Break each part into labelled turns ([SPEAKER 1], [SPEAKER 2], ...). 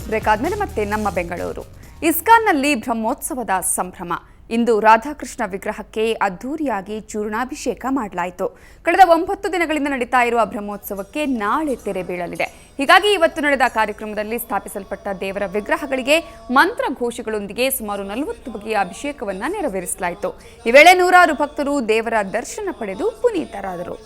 [SPEAKER 1] Break ಆದ್ಮೇಲೆ ಮತ್ತೆ ನಮ್ಮ ಬೆಂಗಳೂರು ಇಸ್ಕಾನ್ನಲ್ಲಿ ಬ್ರಹ್ಮೋತ್ಸವದ ಸಂಭ್ರಮ. ಇಂದು ರಾಧಾಕೃಷ್ಣ ವಿಗ್ರಹಕ್ಕೆ ಅದ್ದೂರಿಯಾಗಿ ಚೂರ್ಣಾಭಿಷೇಕ ಮಾಡಲಾಯಿತು. ಕಳೆದ 9 ದಿನಗಳಿಂದ ನಡೀತಾ ಇರುವ ಬ್ರಹ್ಮೋತ್ಸವಕ್ಕೆ ನಾಳೆ ತೆರೆ ಬೀಳಲಿದೆ. ಹೀಗಾಗಿ ಇವತ್ತು ನಡೆದ ಕಾರ್ಯಕ್ರಮದಲ್ಲಿ ಸ್ಥಾಪಿಸಲ್ಪಟ್ಟ ದೇವರ ವಿಗ್ರಹಗಳಿಗೆ ಮಂತ್ರ ಘೋಷಗಳೊಂದಿಗೆ ಸುಮಾರು 40 ಬಗೆಯ ಅಭಿಷೇಕವನ್ನು ನೆರವೇರಿಸಲಾಯಿತು. ಈ ವೇಳೆ ನೂರಾರು ಭಕ್ತರು ದೇವರ ದರ್ಶನ ಪಡೆದು ಪುನೀತರಾದರು.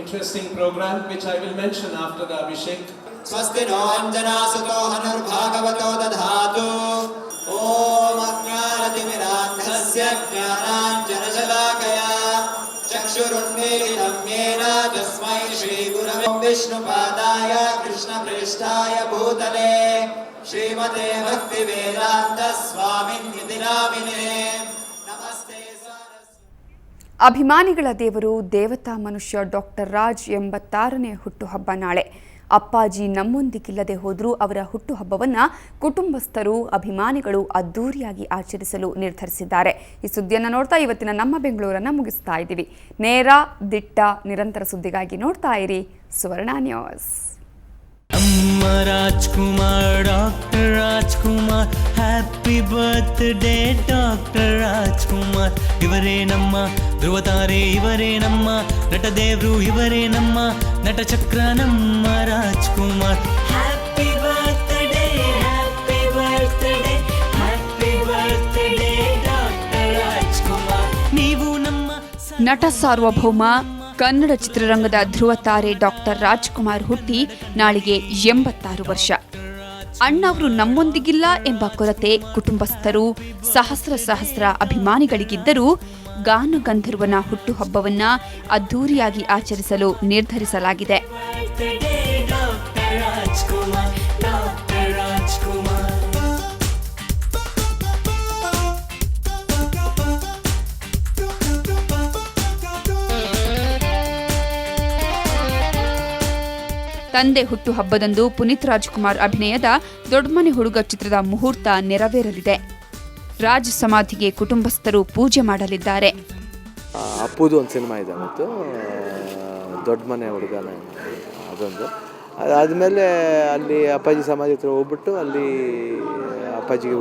[SPEAKER 2] Interesting program which I will mention after the Abhishek.
[SPEAKER 3] Swasti no anjana suto hanurbhagavato dadhatu Om ajnanatimirandhasya jnananjanajalakaya chakshurunmilitam yena tasmai shri gurave Vishnupadaya Krishnaprishthaya bhutale Srimate Bhaktivedanta Swaminithi Namine
[SPEAKER 1] ಅಭಿಮಾನಿಗಳ ದೇವರು ದೇವತಾ ಮನುಷ್ಯ ಡಾಕ್ಟರ್ ರಾಜ್ 86ನೇ ಹುಟ್ಟುಹಬ್ಬ ನಾಳೆ. ಅಪ್ಪಾಜಿ ನಮ್ಮೊಂದಿಗಿಲ್ಲದೆ ಹೋದರೂ ಅವರ ಹುಟ್ಟುಹಬ್ಬವನ್ನು ಕುಟುಂಬಸ್ಥರು ಅಭಿಮಾನಿಗಳು ಅದ್ದೂರಿಯಾಗಿ ಆಚರಿಸಲು ನಿರ್ಧರಿಸಿದ್ದಾರೆ. ಈ ಸುದ್ದಿಯನ್ನು ನೋಡ್ತಾ ಇವತ್ತಿನ ನಮ್ಮ ಬೆಂಗಳೂರನ್ನು ಮುಗಿಸ್ತಾ ಇದ್ದೀವಿ. ನೇರ ದಿಟ್ಟ ನಿರಂತರ ಸುದ್ದಿಗಾಗಿ ನೋಡ್ತಾ ಇರಿ Suvarna news.
[SPEAKER 4] Rajkumar doctor Rajkumar happy birthday doctor Rajkumar. ಇವರೇ ನಮ್ಮ ಧ್ರುವತಾರೆ, ಇವರೇ ನಮ್ಮ ನಟದೇವ್ರು, ಇವರೇ ನಮ್ಮ ನಟಚಕ್ರ ನಮ್ಮ Rajkumar. Happy birthday happy birthday happy birthday doctor Rajkumar. ನೀವು ನಮ್ಮ
[SPEAKER 1] ನಟ ಸಾರ್ವಭೌಮ ಕನ್ನಡ ಚಿತ್ರರಂಗದ ಧ್ರುವತಾರೆ ಡಾಕ್ಟರ್ ರಾಜ್ಕುಮಾರ್ ಹುಟ್ಟಿ ನಾಳೆಗೆ 86 ವರ್ಷ. ಅಣ್ಣವರು ನಮ್ಮೊಂದಿಗಿಲ್ಲ ಎಂಬ ಕೊರತೆ ಕುಟುಂಬಸ್ಥರು ಸಹಸ್ರ ಅಭಿಮಾನಿಗಳಿಗಿದ್ದರೂ ಗಾನಗಂಧರ್ವನ ಹುಟ್ಟುಹಬ್ಬವನ್ನ ಅದ್ದೂರಿಯಾಗಿ ಆಚರಿಸಲು ನಿರ್ಧರಿಸಲಾಗಿದೆ. ತಂದೆ ಹುಟ್ಟುಹಬ್ಬದಂದು ಪುನೀತ್ ರಾಜ್ಕುಮಾರ್ ಅಭಿನಯದ ದೊಡ್ಡಮನೆ ಹುಡುಗ ಚಿತ್ರದ ಮುಹೂರ್ತ ನೆರವೇರಲಿದೆ. ರಾಜ್ ಸಮಾಧಿಗೆ ಕುಟುಂಬಸ್ಥರು ಪೂಜೆ ಮಾಡಲಿದ್ದಾರೆ.
[SPEAKER 5] ಅಪ್ಪುದು ಒಂದು ಸಿನಿಮಾ ಇದೆ ಮತ್ತು ದೊಡ್ಡಮನೆ ಹುಡುಗನ ಅದೊಂದು. ಅದಾದಮೇಲೆ ಅಲ್ಲಿ ಅಪ್ಪಾಜಿ ಸಮಾಧಿ ಹತ್ರ ಹೋಗ್ಬಿಟ್ಟು ಅಲ್ಲಿ ಅಪ್ಪಾಜಿಗೆ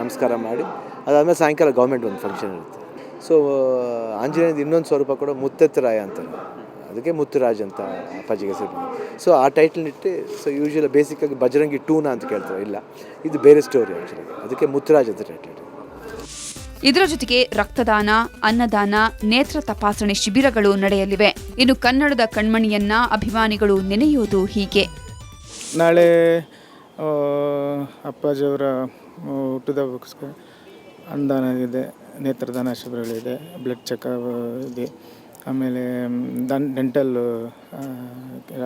[SPEAKER 5] ನಮಸ್ಕಾರ ಮಾಡಿ ಅದಾದಮೇಲೆ ಸಾಯಂಕಾಲ ಗೌರ್ಮೆಂಟ್ ಒಂದು ಫಂಕ್ಷನ್ ಇರುತ್ತೆ. ಸೊ ಆಂಜನೇಯದ ಇನ್ನೊಂದು ಸ್ವರೂಪ ಕೂಡ ಮುತ್ತೆತ್ತರಾಯ ಅಂತಾರೆ, ಅದಕ್ಕೆ ಮುತ್ತುರಾಜ್ ಅಂತ ಅಪ್ಪಾಜಿಗೆ ಹೆಸರು. ಸೊ ಆ ಟೈಟಲ್ ಇಟ್ಟು ಸೊ ಯೂಶಲಿ ಬೇಸಿಕ್ಕಾಗಿ ಬಜರಂಗಿ 2 ಅಂತ ಕೇಳ್ತಾರೆ, ಇಲ್ಲ ಇದು ಬೇರೆ ಸ್ಟೋರಿ ಆ್ಯಕ್ಚುಲಿ, ಅದಕ್ಕೆ ಮುತ್ತುರಾಜ್ ಅಂತ ಟೈಟಲ್.
[SPEAKER 1] ಇದರ ಜೊತೆಗೆ ರಕ್ತದಾನ, ಅನ್ನದಾನ, ನೇತ್ರ ತಪಾಸಣೆ ಶಿಬಿರಗಳು ನಡೆಯಲಿವೆ. ಇನ್ನು ಕನ್ನಡದ ಕಣ್ಮಣಿಯನ್ನ ಅಭಿಮಾನಿಗಳು ನೆನೆಯುವುದು ಹೀಗೆ.
[SPEAKER 6] ನಾಳೆ ಅಪ್ಪಾಜಿಯವರ ಹುಟ್ಟುಹಬ್ಬಕ್ಕೋಸ್ಕರ ಅನ್ನದಾನ ಇದೆ, ನೇತ್ರದಾನ ಶಿಬಿರಗಳಿದೆ, ಬ್ಲಡ್ ಚೆಕಪ್ ಇದೆ, ಆಮೇಲೆ ಡೆಂಟಲ್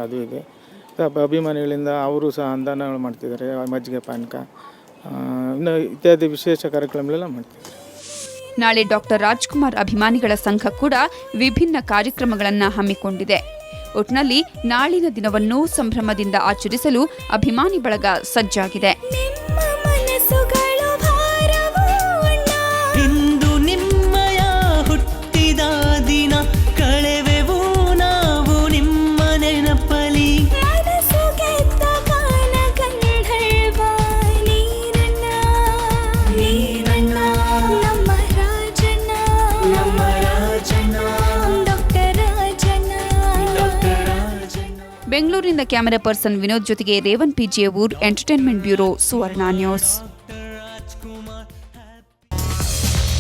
[SPEAKER 6] ಅದು ಇದೆ. ಅಭಿಮಾನಿಗಳಿಂದ ಅವರು ಸಹ ಅನ್ನದಾನಗಳು ಮಾಡ್ತಿದ್ದಾರೆ, ಮಜ್ಜಿಗೆ ಪಾನಕ ಇನ್ನು ಇತ್ಯಾದಿ ವಿಶೇಷ ಕಾರ್ಯಕ್ರಮಗಳೆಲ್ಲ ಮಾಡ್ತಿದ್ದಾರೆ.
[SPEAKER 1] ನಾಳೆ ಡಾಕ್ಟರ್ ರಾಜ್ಕುಮಾರ್ ಅಭಿಮಾನಿಗಳ ಸಂಘ ಕೂಡ ವಿಭಿನ್ನ ಕಾರ್ಯಕ್ರಮಗಳನ್ನು ಹಮ್ಮಿಕೊಂಡಿದೆ. ಒಟ್ನಲ್ಲಿ ನಾಳಿನ ದಿನವನ್ನು ಸಂಭ್ರಮದಿಂದ ಆಚರಿಸಲು ಅಭಿಮಾನಿ ಬಳಗ ಸಜ್ಜಾಗಿದೆ. ಬೆಂಗಳೂರಿನಿಂದ ಕ್ಯಾಮೆರಾ ಪರ್ಸನ್ ವಿನೋದ್ ಜೊತೆಗೆ ರೇವನ್ ಪಿಜಿಯವೂರ್, ಎಂಟರ್ಟೈನ್ಮೆಂಟ್ ಬ್ಯೂರೋ, ಸುವರ್ಣ ನ್ಯೂಸ್.